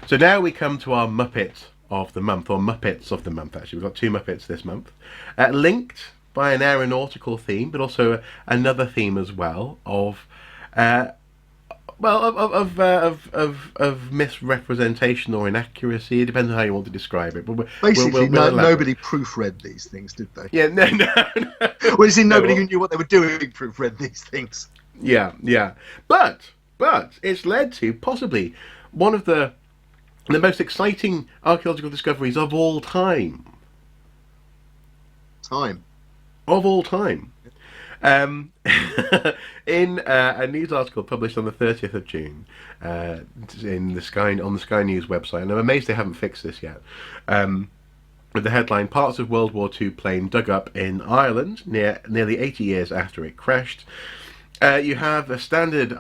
So now we come to our Muppet of the month, or Muppets of the month. Actually, we've got two Muppets this month, linked by an aeronautical theme, but also another theme as well of of misrepresentation or inaccuracy. It depends on how you want to describe it. But Basically, we'll elaborate. nobody proofread these things, did they? Yeah, no. Well, you see, nobody well, who knew what they were doing proofread these things. yeah. But it's led to possibly one of the most exciting archaeological discoveries of all time. Of all time. In a news article published on the 30th of June in the Sky on the Sky News website, and I'm amazed they haven't fixed this yet. With the headline: "Parts of World War II plane dug up in Ireland nearly 80 years after it crashed." You have a standard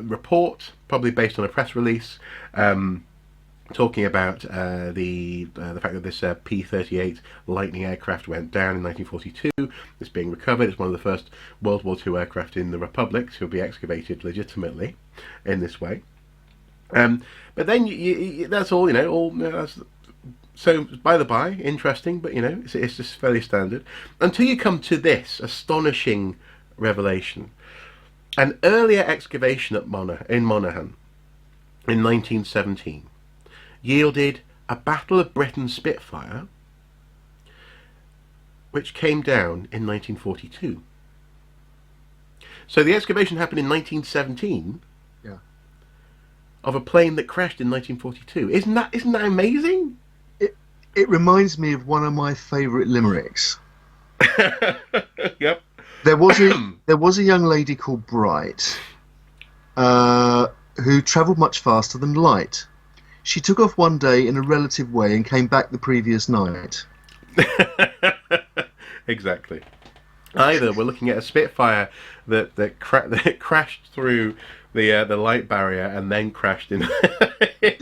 report, probably based on a press release, talking about the fact that this P-38 Lightning aircraft went down in 1942. It's being recovered. It's one of the first World War II aircraft in the Republic to be excavated legitimately in this way. But then that's all, so by the by, interesting, but it's just fairly standard. Until you come to this astonishing revelation. An earlier excavation in Monaghan in 1917 yielded a Battle of Britain Spitfire, which came down in 1942. So the excavation happened in 1917 of a plane that crashed in 1942. Isn't that amazing? It reminds me of one of my favourite limericks. Yep. There was a young lady called Bright who travelled much faster than light. She took off one day in a relative way and came back the previous night. Exactly. Either we're looking at a Spitfire that crashed through the light barrier and then crashed in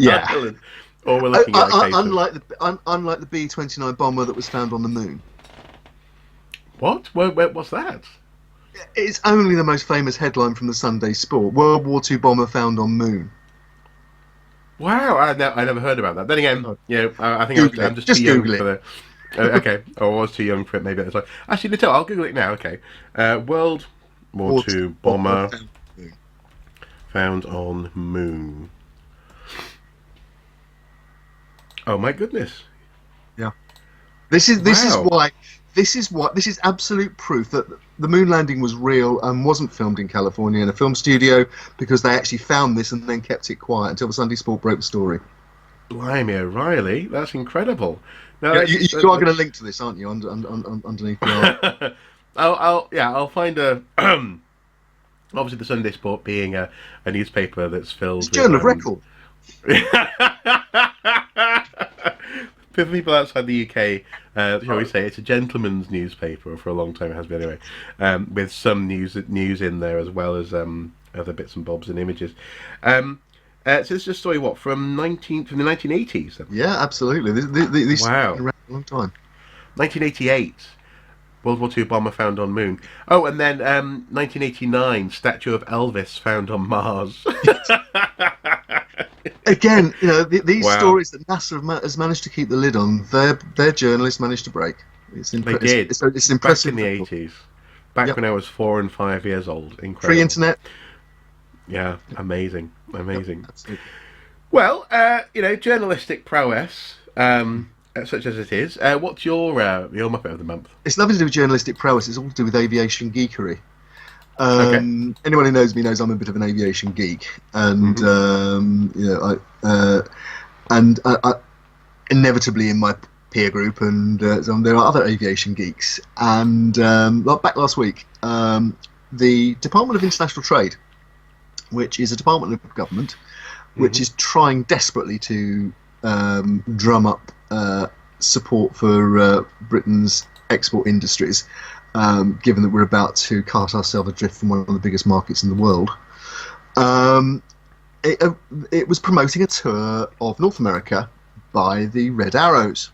Ireland, or we're looking at a case unlike the B-29 bomber that was found on the moon. What? What's that? It's only the most famous headline from the Sunday Sport: World War II bomber found on moon. Wow, I never heard about that. Then again, I think I'm just too young for the. Okay, I was too young for it maybe at the time. Actually, no, I'll Google it now. Okay, World War II bomber found on moon. Oh my goodness! Yeah, this is absolute proof that the moon landing was real and wasn't filmed in California in a film studio, because they actually found this and then kept it quiet until the Sunday Sport broke the story. Blimey O'Reilly, that's incredible. Now, you are going to link to this, aren't you, underneath the I'll find a. Obviously, the Sunday Sport being a newspaper that's filled. It's Journal of Record. For people outside the UK, shall we say, it's a gentleman's newspaper. For a long time, it has been anyway, with some news in there as well as other bits and bobs and images. So this is a story from the 1980s. Then? Yeah, absolutely. This wow, around a long time. 1988. World War II bomber found on moon. Oh, and then 1989, statue of Elvis found on Mars. Again, these stories that NASA has managed to keep the lid on, their journalists managed to break. They did. It's impressive. Back in the 80s. Back when I was 4 and 5 years old. Incredible. Pre-internet. Yeah, amazing. Absolutely. Well, journalistic prowess, such as it is. What's your Muppet of the month? It's nothing to do with journalistic prowess. It's all to do with aviation geekery. Anyone who knows me knows I'm a bit of an aviation geek, and I inevitably in my peer group, and there are other aviation geeks. And back last week, the Department of International Trade, which is a department of government, which is trying desperately to drum up support for Britain's export industries, given that we're about to cast ourselves adrift from one of the biggest markets in the world. It was promoting a tour of North America by the Red Arrows,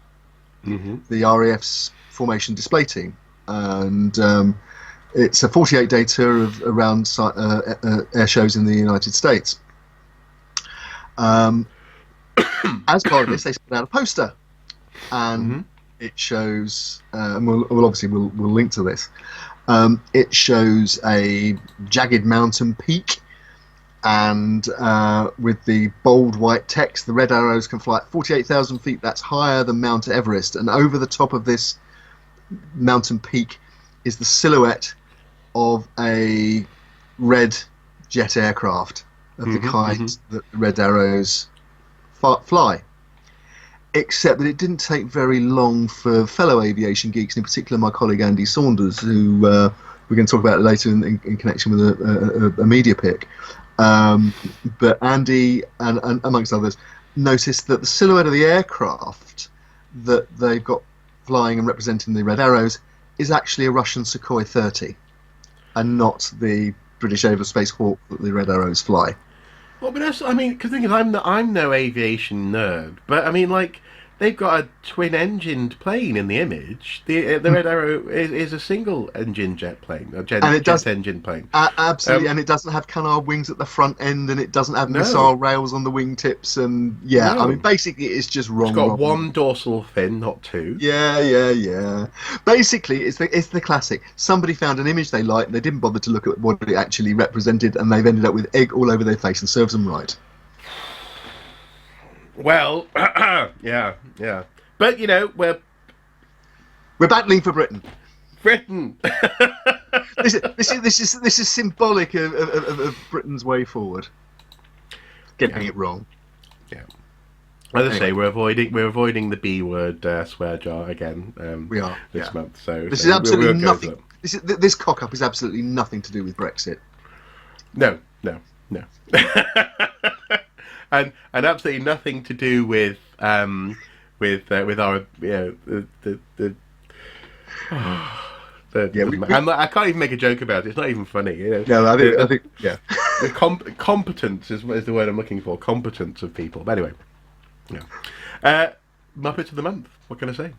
the RAF's formation display team. And it's a 48-day tour around air shows in the United States. as part of this, they put out a poster, and it shows, and we'll link to this. It shows a jagged mountain peak, and with the bold white text, the Red Arrows can fly at 48,000 feet. That's higher than Mount Everest, and over the top of this mountain peak is the silhouette of a red jet aircraft of the kind that the Red Arrows fly. Except that it didn't take very long for fellow aviation geeks, in particular my colleague Andy Saunders, who we're going to talk about later in connection with a media pick. But Andy, and amongst others, noticed that the silhouette of the aircraft that they've got flying and representing the Red Arrows is actually a Russian Sukhoi 30, and not the British Aerospace Hawk that the Red Arrows fly. Well, but that's, I mean, because I'm no aviation nerd, but I mean, like, they've got a twin-engined plane in the image. The Red Arrow is a single-engine jet plane, a jet engine plane. Absolutely, and it doesn't have canard wings at the front end, and it doesn't have missile rails on the wingtips, and I mean, basically, it's just wrong. It's got one dorsal fin, not two. Yeah. Basically, it's the classic. Somebody found an image they liked, they didn't bother to look at what it actually represented, and they've ended up with egg all over their face, and serves them right. Well, yeah. But, you know, we're battling for Britain. This is symbolic of Britain's way forward. Getting it wrong. Yeah. As I say, we're avoiding the B word swear jar again. We are this month. So this is absolutely nothing. This cock up is absolutely nothing to do with Brexit. No. And absolutely nothing to do with our I can't even make a joke about it. It's not even funny. You know? No, I think the competence is the word I'm looking for. Competence of people. But anyway, Muppets of the month. What can I say?